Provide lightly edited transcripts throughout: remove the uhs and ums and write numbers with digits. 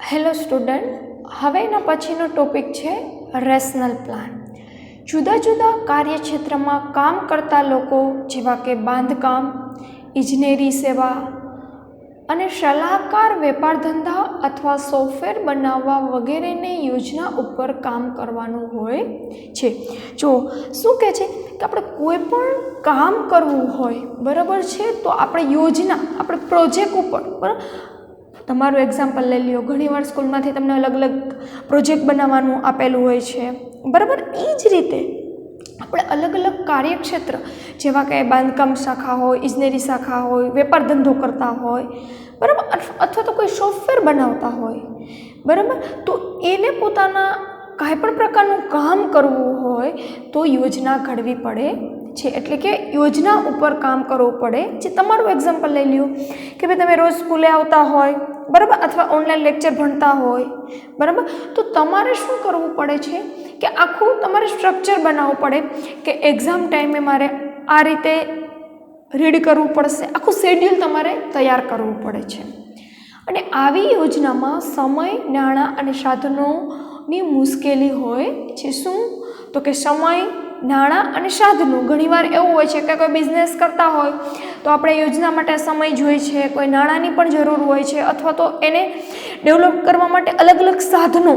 Hello student, હવે એના પછીનો ટોપિક છે રેશનલ પ્લાન. જુદા જુદા કાર્યક્ષેત્રમાં કામ કરતા લોકો જેવા કે બાંધકામ, ઇજનેરી સેવા અને સલાહકાર, વેપાર ધંધા અથવા સોફ્ટવેર બનાવવા વગેરેની યોજના ઉપર કામ કરવાનું હોય છે. જો શું કહે છે કે આપણે કોઈ પણ કામ કરવું હોય, બરાબર છે, તો આપણે યોજના, આપણે પ્રોજેક્ટ ઉપર, બરાબર, તમારું એક્ઝામ્પલ લઈ લ્યો. ઘણીવાર સ્કૂલમાંથી તમને અલગ અલગ પ્રોજેક્ટ બનાવવાનું આપેલું હોય છે, બરાબર. એ જ રીતે આપણે અલગ અલગ કાર્યક્ષેત્ર જેવા કે બાંધકામ શાખા હોય, ઇજનેરી શાખા હોય, વેપાર ધંધો કરતા હોય, બરાબર, અથવા તો કોઈ સોફ્ટવેર બનાવતા હોય, બરાબર, તો એને પોતાના કાંઈ પણ પ્રકારનું કામ કરવું હોય તો યોજના ઘડવી પડે છે. એટલે કે યોજના ઉપર કામ કરવું પડે. જે તમારું એક્ઝામ્પલ લઈ લ્યો કે ભાઈ તમે રોજ સ્કૂલે આવતા હોય, બરાબર, અથવા ઓનલાઈન લેક્ચર ભણતા હોય, બરાબર, તો તમારે શું કરવું પડે છે કે આખું તમારે સ્ટ્રક્ચર બનાવવું પડે કે એક્ઝામ ટાઈમે મારે આ રીતે રીડ કરવું પડશે. આખું શેડ્યુલ તમારે તૈયાર કરવું પડે છે. અને આવી યોજનામાં સમય, નાણાં અને સાધનોની મુશ્કેલી હોય છે. શું તો કે સમય, નાણાં અને સાધનો. ઘણીવાર એવું હોય છે કે કોઈ બિઝનેસ કરતા હોય તો આપણે યોજના માટે સમય જોઈએ છે, કોઈ નાણાંની પણ જરૂર હોય છે, અથવા તો એને ડેવલપ કરવા માટે અલગ અલગ સાધનો,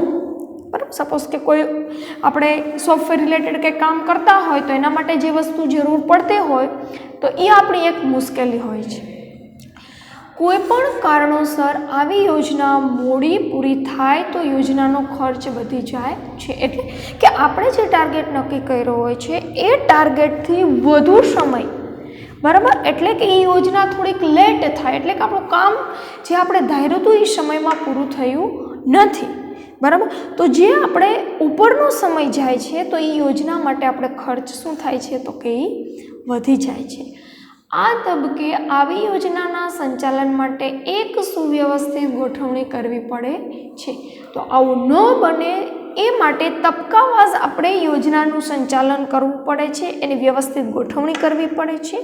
બરાબર. સપોઝ કે કોઈ આપણે સોફ્ટવેર રિલેટેડ કંઈ કામ કરતા હોય તો એના માટે જે વસ્તુ જરૂર પડતી હોય તો એ આપણી એક મુશ્કેલી હોય છે. કોઈ પણ કારણોસર આવી યોજના મોડી પૂરી થાય તો યોજનાનો ખર્ચ વધી જાય છે. એટલે કે આપણે જે ટાર્ગેટ નક્કી કર્યો હોય છે એ ટાર્ગેટથી વધુ સમય, બરાબર, એટલે કે એ યોજના થોડીક લેટ થાય, એટલે કે આપણું કામ જે આપણે ધાર્યું હતું એ સમયમાં પૂરું થયું નથી, બરાબર. તો જે આપણે ઉપરનો સમય જાય છે તો એ યોજના માટે આપણે ખર્ચ શું થાય છે તો કે એ વધી જાય છે. આ તબક્કે આવી યોજનાના સંચાલન માટે એક સુવ્યવસ્થિત ગોઠવણી કરવી પડે છે. તો આવું ન બને એ માટે તબક્કાવાર આપણે યોજનાનું સંચાલન કરવું પડે છે, એની વ્યવસ્થિત ગોઠવણી કરવી પડે છે.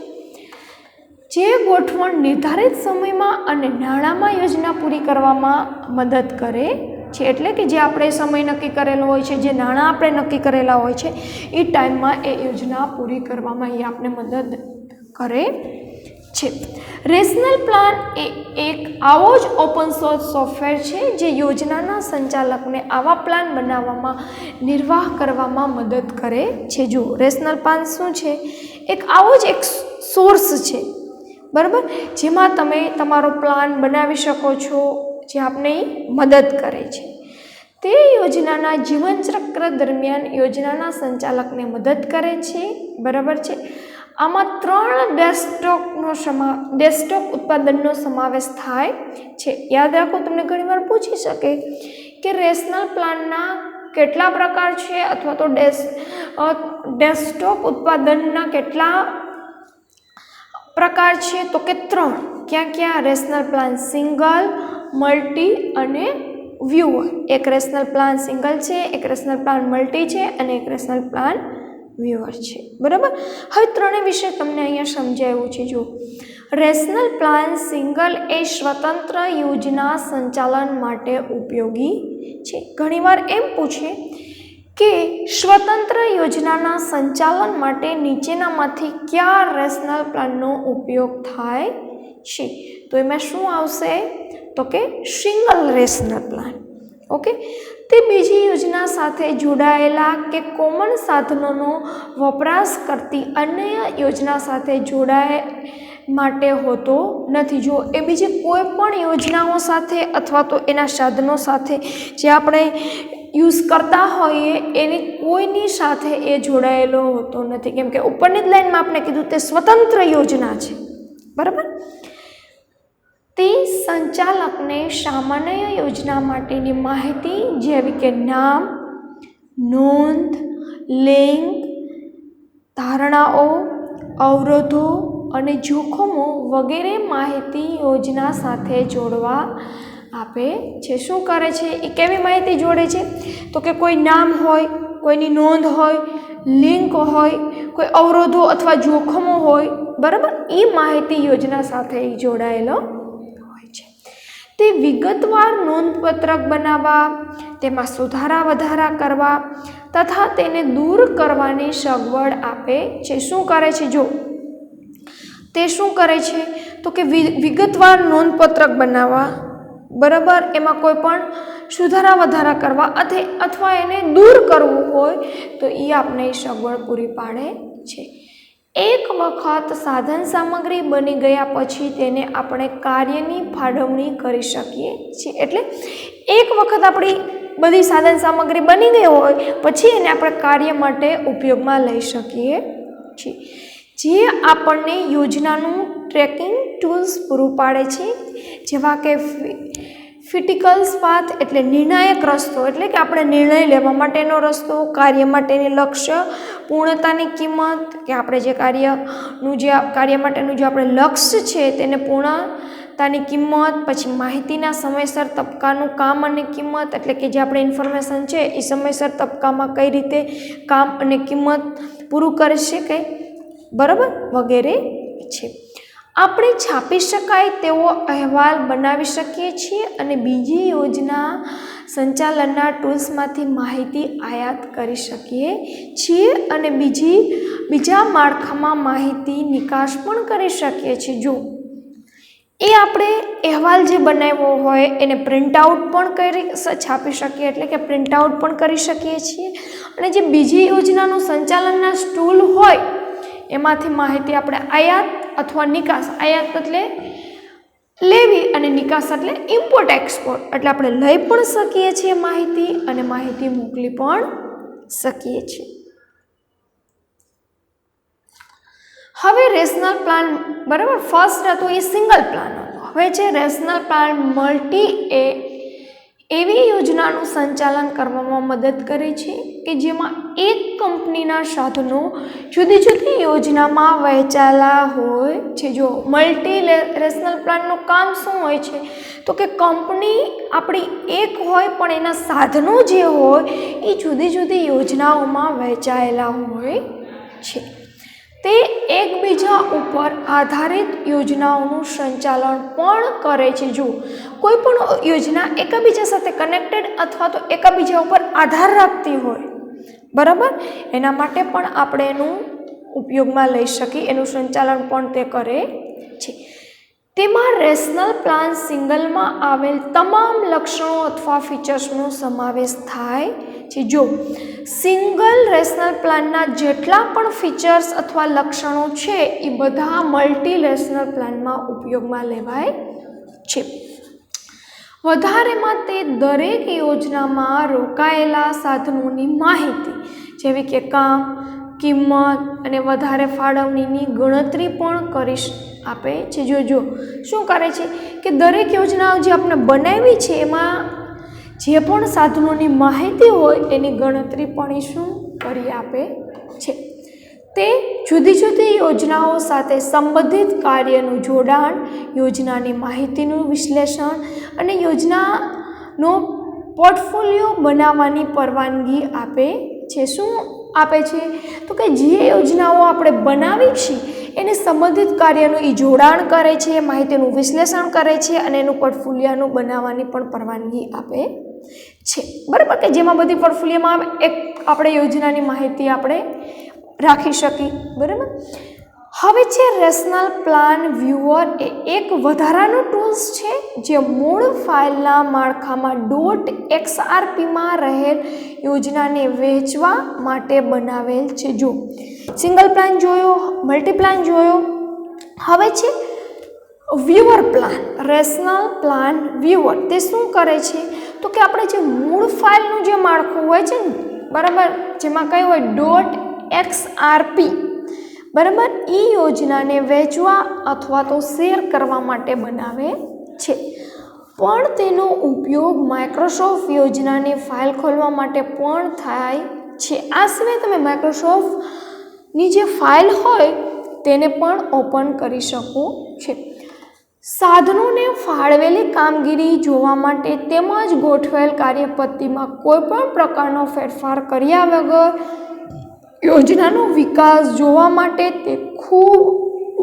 જે ગોઠવણ નિર્ધારિત સમયમાં અને નાણાંમાં યોજના પૂરી કરવામાં મદદ કરે છે. એટલે કે જે આપણે સમય નક્કી કરેલો હોય છે, જે નાણાં આપણે નક્કી કરેલા હોય છે, એ ટાઈમમાં એ યોજના પૂરી કરવામાં એ આપણે મદદ કરે છે. રેશનલ પ્લાન એ એક આવો જ ઓપન સોર્સ સોફ્ટવેર છે જે યોજનાના સંચાલકને આવા પ્લાન બનાવવામાં, નિર્વાહ કરવામાં મદદ કરે છે. જો રેશનલ પ્લાન શું છે, એક આવો જ એક સોર્સ છે, બરાબર, જેમાં તમે તમારો પ્લાન બનાવી શકો છો, જે આપને મદદ કરે છે. તે યોજનાના જીવનચક્ર દરમિયાન યોજનાના સંચાલકને મદદ કરે છે, બરાબર છે. આમાં 3 ડેસ્કટોપ ઉત્પાદનનો સમાવેશ થાય છે. યાદ રાખો, તમને ઘણીવાર પૂછી શકે કે રેશનલ પ્લાનના કેટલા પ્રકાર છે, અથવા તો ડેસ્કટોપ ઉત્પાદનના કેટલા પ્રકાર છે, તો કે 3. ક્યાં ક્યાં? રેશનલ પ્લાન સિંગલ, મલ્ટી અને વ્યુઅર. એક રેશનલ પ્લાન સિંગલ છે, એક રેશનલ પ્લાન મલ્ટી છે અને એક રેશનલ પ્લાન વ્યુઅર છે, બરાબર. હવે ત્રણેય વિશે તમને અહીંયા સમજાવ્યું છે. જો રેશનલ પ્લાન સિંગલ એ સ્વતંત્ર યોજના સંચાલન માટે ઉપયોગી છે. ઘણીવાર એમ પૂછે કે સ્વતંત્ર યોજનાના સંચાલન માટે નીચેનામાંથી કયા રેશનલ પ્લાનનો ઉપયોગ થાય છે? તો એમાં શું આવશે તો કે સિંગલ રેશનલ પ્લાન. ઓકે, તે બીજી યોજના સાથે જોડાયેલા કે કોમન સાધનોનો વપરાશ કરતી અન્ય યોજના સાથે જોડાય માટે હોતો નથી. જો એ બીજી કોઈ પણ યોજનાઓ સાથે અથવા તો એના સાધનો સાથે જે આપણે યુઝ કરતા હોઈએ એની કોઈની સાથે એ જોડાયેલો હોતો નથી, કેમ કે ઉપરની જ લાઈનમાં આપણે કીધું તે સ્વતંત્ર યોજના છે, બરાબર. તે સંચાલકને સામાન્ય યોજના માટેની માહિતી જેવી કે નામ, નોંધ, લિંક, ધારણાઓ, અવરોધો અને જોખમો વગેરે માહિતી યોજના સાથે જોડવા આપે છે. શું કરે છે? એ કેવી માહિતી જોડે છે? તો કે કોઈ નામ હોય, કોઈની નોંધ હોય, લિંક હોય, કોઈ અવરોધો અથવા જોખમો હોય, બરાબર, એ માહિતી યોજના સાથે જોડાયેલો હોય છે. તે વિગતવાર નોંધપત્રક બનાવવા, તેમાં સુધારા વધારા કરવા તથા તેને દૂર કરવાની સગવડ આપે છે. શું કરે છે? જો તે શું કરે છે તો કે વિગતવાર નોંધપત્રક બનાવવા, બરાબર, એમાં કોઈ પણ સુધારા વધારા કરવા અથવા એને દૂર કરવું હોય તો એ આપણે સગવડ પૂરી પાડે છે. એક વખત સાધન સામગ્રી બની ગયા પછી તેને આપણે કાર્યની ફાળવણી કરી શકીએ છીએ. એટલે એક વખત આપણી બધી સાધન સામગ્રી બની ગઈ હોય પછી એને આપણે કાર્ય માટે ઉપયોગમાં લઈ શકીએ છીએ. જે આપણને યોજનાનું ટ્રેકિંગ ટૂલ્સ પૂરું પાડે છે, જેવા કે ક્રિટિકલ્સ પાથ એટલે નિર્ણાયક રસ્તો, એટલે કે આપણે નિર્ણય લેવા માટેનો રસ્તો, કાર્ય માટેની લક્ષ્ય, પૂર્ણતાની કિંમત, કે આપણે જે કાર્ય માટેનું જે આપણે લક્ષ્ય છે તેને પૂર્ણતાની કિંમત, પછી માહિતીના સમયસર તબક્કાનું કામ અને કિંમત, એટલે કે જે આપણે ઇન્ફોર્મેશન છે એ સમયસર તબક્કામાં કઈ રીતે કામ અને કિંમત પૂરું કરી શકાય, બરાબર, વગેરે છે. આપણે છાપી શકાય તેવો અહેવાલ બનાવી શકીએ છીએ અને બીજી યોજના સંચાલનના ટૂલ્સમાંથી માહિતી આયાત કરી શકીએ છીએ અને બીજા માળખામાં માહિતી નિકાસ પણ કરી શકીએ છીએ. જો એ આપણે અહેવાલ જે બનાવ્યો હોય એને પ્રિન્ટઆઉટ પણ છાપી શકીએ, એટલે કે પ્રિન્ટઆઉટ પણ કરી શકીએ છીએ અને જે બીજી યોજનાનું સંચાલનના ટૂલ હોય એમાંથી માહિતી આપણે આયાત અથવા નિકાસ, આયાત એટલે લેવી અને નિકાસ એટલે ઇમ્પોર્ટ એક્સપોર્ટ, એટલે આપણે લઈ પણ શકીએ છીએ માહિતી અને માહિતી મોકલી પણ શકીએ છીએ. હવે રેશનલ પ્લાન, બરાબર, ફર્સ્ટ હતો એ સિંગલ પ્લાન હતો. હવે છે રેશનલ પ્લાન મલ્ટી એવી યોજનાનું સંચાલન કરવામાં મદદ કરે છે કે જેમાં એક કંપનીના સાધનો જુદી જુદી યોજનામાં વહેંચાયેલા હોય છે. જો મલ્ટી રેશનલ પ્લાનનું કામ શું હોય છે તો કે કંપની આપણી એક હોય પણ એના સાધનો જે હોય એ જુદી જુદી યોજનાઓમાં વહેંચાયેલા હોય છે. તે એકબીજા ઉપર આધારિત યોજનાઓનું સંચાલન પણ કરે છે. જો કોઈ પણ યોજના એકબીજા સાથે કનેક્ટેડ અથવા તો એકબીજા ઉપર આધાર રાખતી હોય, બરાબર, એના માટે પણ આપણે એનું ઉપયોગમાં લઈ શકીએ, એનું સંચાલન પણ તે કરે છે. તેમાં રેશનલ પ્લાન સિંગલમાં આવેલ તમામ લક્ષણો અથવા ફીચર્સનો સમાવેશ થાય છે. જો સિંગલ રેશનલ પ્લાનના જેટલા પણ ફીચર્સ અથવા લક્ષણો છે એ બધા મલ્ટી રેશનલ પ્લાનમાં ઉપયોગમાં લેવાય છે. વધારેમાં તે દરેક યોજનામાં રોકાયેલા સાધનોની માહિતી જેવી કે કામ, કિંમત અને વધારે ફાળવણીની ગણતરી પણ કરી આપે છે. જો શું કરે છે કે દરેક યોજનાઓ જે આપણે બનાવી છે એમાં જે પણ સાધનોની માહિતી હોય એની ગણતરી પણ એ શું કરી આપે છે. તે જુદી જુદી યોજનાઓ સાથે સંબંધિત કાર્યનું જોડાણ, યોજનાની માહિતીનું વિશ્લેષણ અને યોજનાનો પોર્ટફોલિયો બનાવવાની પરવાનગી આપે છે. શું આપે છે તો કે જે યોજનાઓ આપણે બનાવી છે એને સંબંધિત કાર્યનું એ જોડાણ કરે છે, માહિતીનું વિશ્લેષણ કરે છે અને એનું પોર્ટફોલિયોનું બનાવવાની પણ પરવાનગી આપે છે. બરાબર, કે જેમાં બધી પોર્ટફોલિયોમાં એક આપણે યોજનાની માહિતી આપણે રાખી શકીએ. બરાબર. હવે છે રેશનલ પ્લાન વ્યુઅર એ એક વધારાનું ટૂલ્સ છે જે મૂળ ફાઇલના માળખામાં .xrpમાં રહેલ યોજનાને વહેંચવા માટે બનાવેલ છે. જો સિંગલ પ્લાન જોયો, મલ્ટી પ્લાન જોયો, હવે છે viewer plan, rational plan viewer. તે શું કરે છે તો કે આપણે જે મૂળ ફાઇલનું જે માળખું હોય છે ને, બરાબર, જેમાં કઈ હોય .xrp, બરાબર, એ યોજનાને વહેંચવા અથવા તો શેર કરવા માટે બનાવે છે. પણ તેનો ઉપયોગ માઇક્રોસોફ્ટ યોજનાની ફાઇલ ખોલવા માટે પણ થાય છે. આ સિવાય તમે માઇક્રોસોફ્ટની જે ફાઇલ હોય તેને પણ ઓપન કરી શકો છો. સાધનોને ફાળવેલી કામગીરી જોવા માટે તેમજ ગોઠવેલ કાર્યપદ્ધતિમાં કોઈ પણ પ્રકારનો ફેરફાર કર્યા વગર યોજનાનો વિકાસ જોવા માટે તે ખૂબ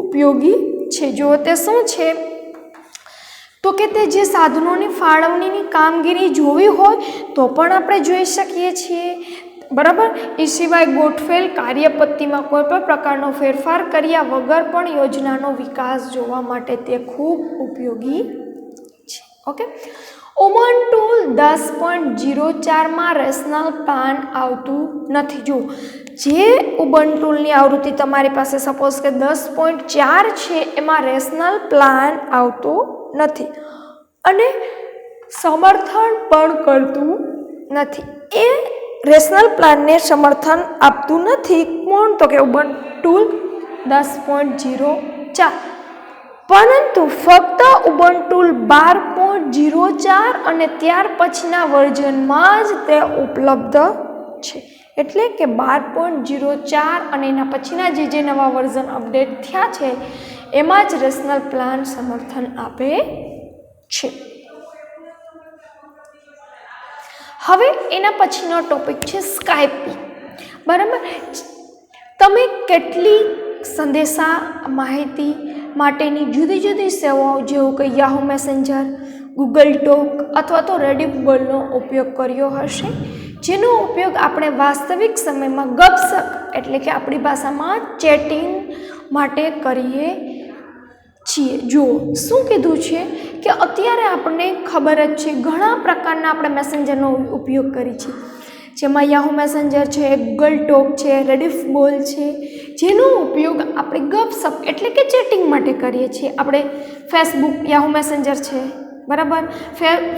ઉપયોગી છે. જો તે શું છે તો કે તે જે સાધનોની ફાળવણીની કામગીરી જોવી હોય તો પણ આપણે જોઈ શકીએ છીએ, બરાબર. એ સિવાય ગોઠવેલ કાર્યપદ્ધતિમાં કોઈ પણ પ્રકારનો ફેરફાર કર્યા વગર પણ યોજનાનો વિકાસ જોવા માટે તે ખૂબ ઉપયોગી છે. ઓકે. ઉબુન્ટુ 10.04માં રેશનલ પ્લાન આવતું નથી. જો જે ઉબુન્ટુની આવૃત્તિ તમારી પાસે સપોઝ કે 10.4 છે એમાં રેશનલ પ્લાન આવતો નથી અને સમર્થન પણ કરતું નથી. એ રેશનલ પ્લાનને સમર્થન આપતું નથી. કોણ? તો કે ઉબુન્ટુ 10.04, પરંતુ ફક્ત ઉબુન્ટુ 12.04 અને ત્યાર પછીના વર્ઝનમાં જ તે ઉપલબ્ધ છે. એટલે કે 12.04 અને એના પછીના જે નવા વર્ઝન અપડેટ થયા છે એમાં જ રેશનલ પ્લાન સમર્થન આપે છે. હવે એના પછીનો ટોપિક છે સ્કાયપી, બરાબર. તમે કેટલી સંદેશા માહિતી માટેની જુદી જુદી સેવાઓ જેવું કે યાહૂ મેસેન્જર, ગૂગલ ટોક અથવા તો રેડિફબલનો ઉપયોગ કર્યો હશે, જેનો ઉપયોગ આપણે વાસ્તવિક સમયમાં ગપસપ એટલે કે આપણી ભાષામાં ચેટિંગ માટે કરીએ છીએ. જો શું કીધું છે કે અત્યારે આપણને ખબર જ છે ઘણા પ્રકારના આપણે મેસેન્જરનો ઉપયોગ કરીએ છીએ, જેમાં યાહૂ મેસેન્જર છે, ગૂગલ ટોક છે, રેડિફબોલ છે, જેનો ઉપયોગ આપણે ગપસપ એટલે કે ચેટિંગ માટે કરીએ છીએ. આપણે ફેસબુક યાહૂ મેસેન્જર છે, બરાબર,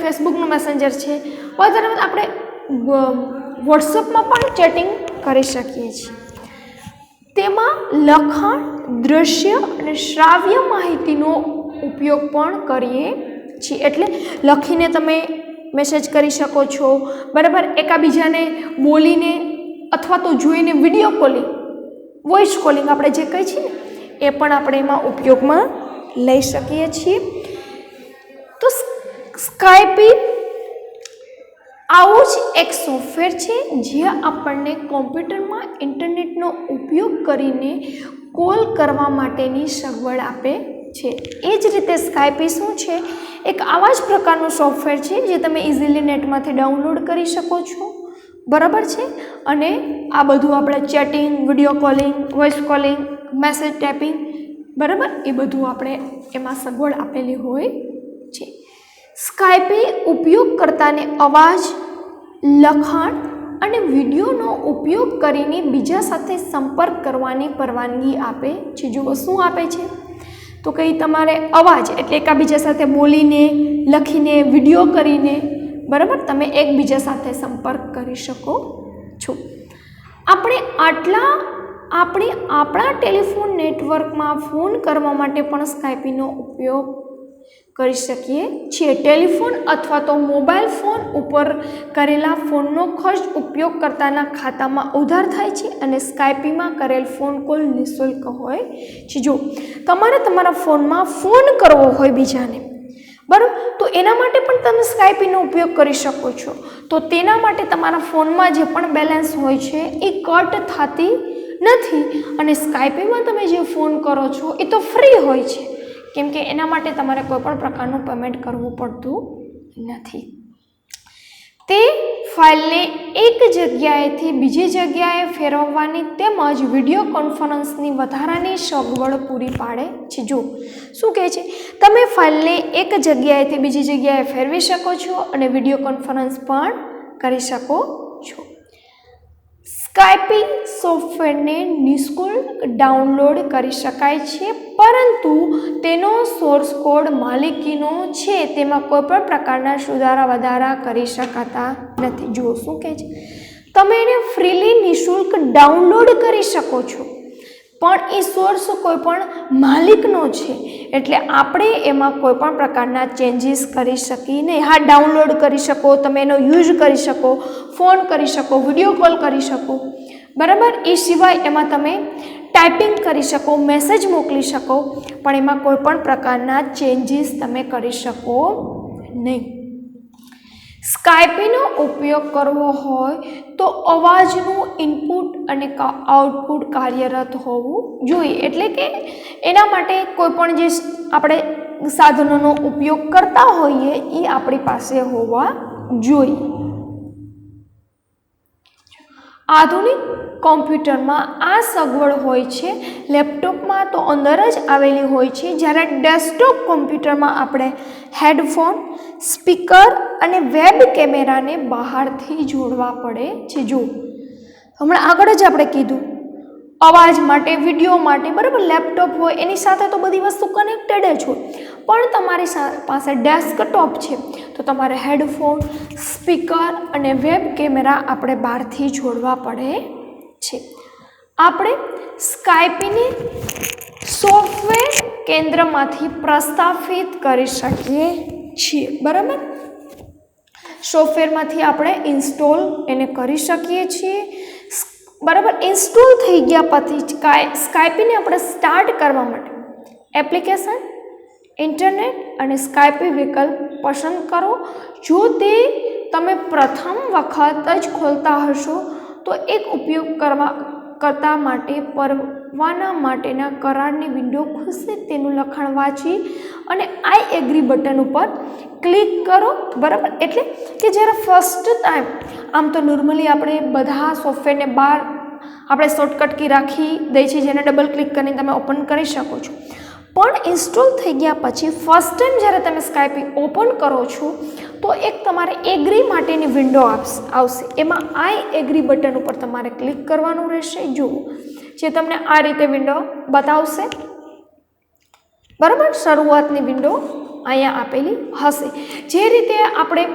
ફેસબુકનું મેસેન્જર છે, વધારે આપણે વોટ્સઅપમાં પણ ચેટિંગ કરી શકીએ છીએ. તેમાં લખાણ, દ્રશ્ય અને શ્રાવ્ય માહિતીનો ઉપયોગ પણ કરીએ છીએ. એટલે લખીને તમે મેસેજ કરી શકો છો, બરાબર, એકાબીજાને બોલીને અથવા તો જોઈને વિડીયો કોલિંગ, વોઇસ કોલિંગ આપણે જે કહીએ છીએ ને એ પણ આપણે એમાં ઉપયોગમાં લઈ શકીએ છીએ. તો સ્કાયપી આવું જ એક સોફ્ટવેર છે જે આપણને કોમ્પ્યુટરમાં ઇન્ટરનેટનો ઉપયોગ કરીને કોલ કરવા માટેની સગવડ આપે છે. એ જ રીતે સ્કાયપી શું છે? એક આવા જ પ્રકારનું સોફ્ટવેર છે જે તમે ઇઝીલી નેટમાંથી ડાઉનલોડ કરી શકો છો, બરાબર છે. અને આ બધું આપણે chatting, video calling, voice calling, message typing, બરાબર, એ બધું આપણે એમાં સગવડ આપેલી હોય છે. સ્કાયપી ઉપયોગકર્તાને અવાજ, લખાણ અને વિડીયોનો ઉપયોગ કરીને બીજા સાથે સંપર્ક કરવાની પરવાનગી આપે છે. જો શું આપે છે? તો કંઈ તમારે અવાજ એટલે એકબીજા સાથે બોલીને, લખીને, વિડીયો કરીને, બરાબર, તમે એકબીજા સાથે સંપર્ક કરી શકો છો. આપણે આપણા ટેલિફોન નેટવર્કમાં ફોન કરવા માટે પણ સ્કાયપીનો ઉપયોગ કરી શકીએ છીએ. ટેલિફોન અથવા તો મોબાઈલ ફોન ઉપર કરેલા ફોનનો ખર્ચ ઉપયોગકર્તાના ખાતામાં ઉધાર થાય છે અને સ્કાયપીમાં કરેલ ફોન કોલ નિઃશુલ્ક હોય છે. જો તમારે તમારા ફોનમાં ફોન કરવો હોય બીજાને, બરાબર, તો એના માટે પણ તમે સ્કાયપીનો ઉપયોગ કરી શકો છો. તો તેના માટે તમારા ફોનમાં જે પણ બેલેન્સ હોય છે એ કટ થતી નથી અને સ્કાયપીમાં તમે જે ફોન કરો છો એ તો ફ્રી હોય છે, કેમ કે એના માટે તમારે કોઈ પણ પ્રકારનું પેમેન્ટ કરવું પડતું નથી. તે ફાઇલને એક જગ્યાએથી બીજી જગ્યાએ ફેરવવાની તેમજ વિડીયો કોન્ફરન્સની વધારાની સગવડ પૂરી પાડે છે. જો શું કહે છે? તમે ફાઇલને એક જગ્યાએથી બીજી જગ્યાએ ફેરવી શકો છો અને વિડીયો કોન્ફરન્સ પણ કરી શકો છો. સ્કાયપી સોફ્ટવેરને નિઃશુલ્ક ડાઉનલોડ કરી શકાય છે, પરંતુ તેનો સોર્સ કોડ માલિકીનો છે, તેમાં કોઈ પણ પ્રકારના સુધારા વધારા કરી શકાતા નથી. જુઓ શું કહે છે? તમે એને ફ્રીલી નિઃશુલ્ક ડાઉનલોડ કરી શકો છો, પણ એ સોર્સ કોઈ પણ માલિકનો છે, એટલે આપણે એમાં કોઈ પણ પ્રકારના ચેન્જીસ કરી શકીએ નહીં. હા, ડાઉનલોડ કરી શકો, તમે એનો યુઝ કરી શકો, ફોન કરી શકો, વિડીયો કોલ કરી શકો, બરાબર. એ સિવાય એમાં તમે ટાઈપિંગ કરી શકો, મેસેજ મોકલી શકો, પણ એમાં કોઈ પણ પ્રકારના ચેન્જીસ તમે કરી શકો નહીં. સ્કાયપીનો ઉપયોગ કરવો હોય તો અવાજનું ઇનપુટ અને આઉટપુટ કાર્યરત હોવું જોઈએ. એટલે કે એના માટે કોઈ પણ જે આપણે સાધનોનો ઉપયોગ કરતા હોઈએ એ આપણી પાસે હોવા જોઈએ. આધુનિક કોમ્પ્યુટરમાં આ સગવડ હોય છે. લેપટોપમાં તો અંદર જ આવેલી હોય છે, જ્યારે ડેસ્કટોપ કોમ્પ્યુટરમાં આપણે હેડફોન, સ્પીકર અને વેબ કેમેરાને બહારથી જોડવા પડે છે. જો હમણાં આગળ જ આપણે કીધું અવાજ માટે, વિડીયો માટે, બરાબર, લેપટોપ હોય એની સાથે તો બધી વસ્તુ કનેક્ટેડ જ હોય, પણ તમારી પાસે ડેસ્કટોપ છે તો તમારે હેડફોન, સ્પીકર અને વેબ કેમેરા આપણે બહારથી જોડવા પડે છે. આપણે સ્કાયપીને સોફ્ટવેર કેન્દ્રમાંથી પ્રસ્થાપિત કરી શકીએ છીએ, બરાબર. સોફ્ટવેરમાંથી આપણે ઇન્સ્ટોલ એને કરી શકીએ છીએ, બરાબર. ઇન્સ્ટોલ થઈ ગયા પછી સ્કાયપીને આપણે સ્ટાર્ટ કરવા માટે એપ્લિકેશન, ઇન્ટરનેટ અને સ્કાયપી વિકલ્પ પસંદ કરો. જો તે તમે પ્રથમ વખત જ ખોલતા હશો તો એક ઉપયોગ કરતા માટે પરવાના માટેના કરારની વિન્ડો ખુલશે. તેનું લખાણ વાંચી અને આઈ એગ્રી બટન ઉપર ક્લિક કરો, બરાબર. એટલે કે જ્યારે ફર્સ્ટ ટાઈમ, આમ તો નોર્મલી આપણે બધા સોફ્ટવેરને બહાર આપણે શોર્ટકટ કી રાખી દઈએ છીએ, જેને ડબલ ક્લિક કરીને તમે ઓપન કરી શકો છો. પણ ઇન્સ્ટોલ થઈ ગયા પછી ફર્સ્ટ ટાઈમ જ્યારે તમે સ્કાયપી ઓપન કરો છો તો એક તમારે એગ્રી માટેની વિન્ડો આવશે. એમાં આઈ એગ્રી બટન ઉપર તમારે ક્લિક કરવાનું રહેશે. જુઓ, જે તમને આ રીતે વિન્ડો બતાવશે, બરાબર. શરૂઆતની વિન્ડો અહીંયા આપેલી હશે. જે રીતે આપણે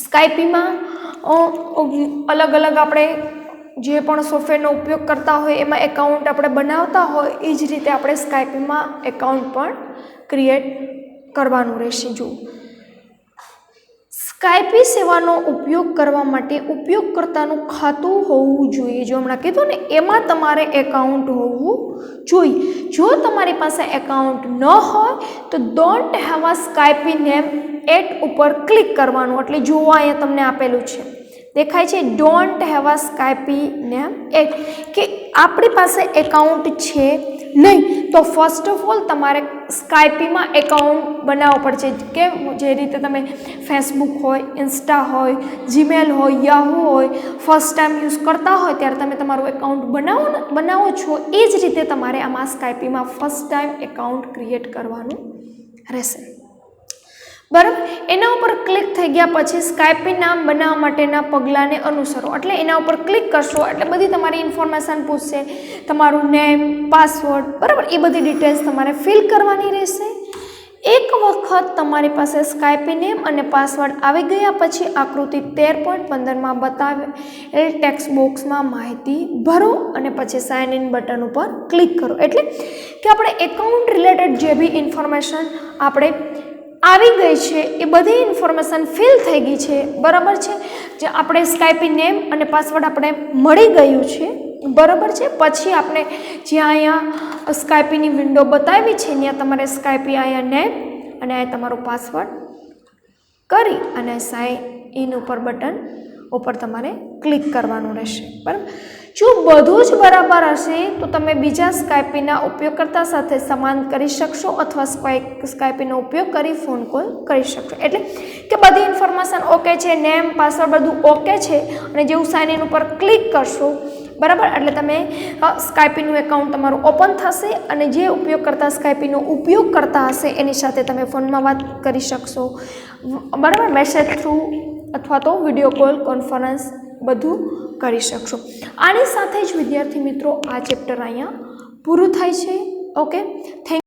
સ્કાયપીમાં અલગ અલગ આપણે જે પણ સોફ્ટવેરનો ઉપયોગ કરતા હોય એમાં એકાઉન્ટ આપણે બનાવતા હોય એ જ રીતે આપણે સ્કાયપીમાં એકાઉન્ટ પણ ક્રિએટ કરવાનું રહેશે. જુઓ, સ્કાયપી સેવાનો ઉપયોગ કરવા માટે ઉપયોગકર્તાનું ખાતું હોવું જોઈએ. જો હમણાં કીધું ને, એમાં તમારે એકાઉન્ટ હોવું જોઈએ. જો તમારી પાસે એકાઉન્ટ ન હોય તો don't have a Skype name yet ઉપર ક્લિક કરવાનું. એટલે જુઓ, અહીંયા તમને આપેલું છે, દેખાય છે, don't have a Skype name yet, કે આપણી પાસે એકાઉન્ટ છે નહીં. તો ફર્સ્ટ ઓફ ઓલ તમારે સ્કાયપીમાં એકાઉન્ટ બનાવવું પડશે. કે જે રીતે તમે ફેસબુક હોય, ઇન્સ્ટા હોય, જીમેલ હોય, યાહુ હોય, ફર્સ્ટ ટાઈમ યુઝ કરતા હોય ત્યારે તમે તમારું એકાઉન્ટ બનાવો છો, એ જ રીતે તમારે આમાં સ્કાયપીમાં ફર્સ્ટ ટાઈમ એકાઉન્ટ ક્રિએટ કરવાનું રહેશે, બરાબર. એના ઉપર ક્લિક થઈ ગયા પછી સ્કાયપી નામ બનાવવા માટેના પગલાંને અનુસરો. એટલે એના ઉપર ક્લિક કરશો એટલે બધી તમારી ઇન્ફોર્મેશન પૂછશે, તમારું નેમ, પાસવર્ડ, બરાબર, એ બધી ડિટેલ્સ તમારે ફિલ કરવાની રહેશે. એક વખત તમારી પાસે સ્કાયપી નેમ અને પાસવર્ડ આવી ગયા પછી આકૃતિ 13.15માં બતાવેલ ટેક્સ્ટ બોક્સમાં માહિતી ભરો અને પછી સાઇન ઇન બટન ઉપર ક્લિક કરો. એટલે કે આપણે એકાઉન્ટ રિલેટેડ જે બી ઇન્ફોર્મેશન આપણે આવી ગઈ છે એ બધી ઇન્ફોર્મેશન ફિલ થઈ ગઈ છે, બરાબર છે. જે આપણે સ્કાયપી નેમ અને પાસવર્ડ આપણે મળી ગયું છે, બરાબર છે. પછી આપણે જ્યાં અહીંયા સ્કાયપીની વિન્ડો બતાવી છે ત્યાં તમારે સ્કાયપી અહીંયા નેમ અને અહીંયા તમારો પાસવર્ડ કરી અને સાઇન ઇન ઉપર બટન ઉપર તમારે ક્લિક કરવાનું રહેશે, બરાબર. જો બધું જ બરાબર હશે તો તમે બીજા સ્કાયપીના ઉપયોગકર્તા સાથે સમાન કરી શકશો અથવા સ્કાયપીનો ઉપયોગ કરી ફોન કોલ કરી શકશો. એટલે કે બધી ઇન્ફોર્મેશન ઓકે છે, નેમ, પાસવર્ડ બધું ઓકે છે, અને જેવું સાઇન ઇન ઉપર ક્લિક કરશો, બરાબર, એટલે તમે સ્કાયપીનું એકાઉન્ટ તમારું ઓપન થશે અને જે ઉપયોગકર્તા સ્કાયપીનો ઉપયોગ કરતા હશે એની સાથે તમે ફોનમાં વાત કરી શકશો, બરાબર, મેસેજ થ્રુ અથવા તો વિડીયો કોલ, કોન્ફરન્સ બધું કરી શકશો. આની સાથે જ વિદ્યાર્થી મિત્રો આ ચેપ્ટર અહીંયા પૂરું થાય છે. Okay, thank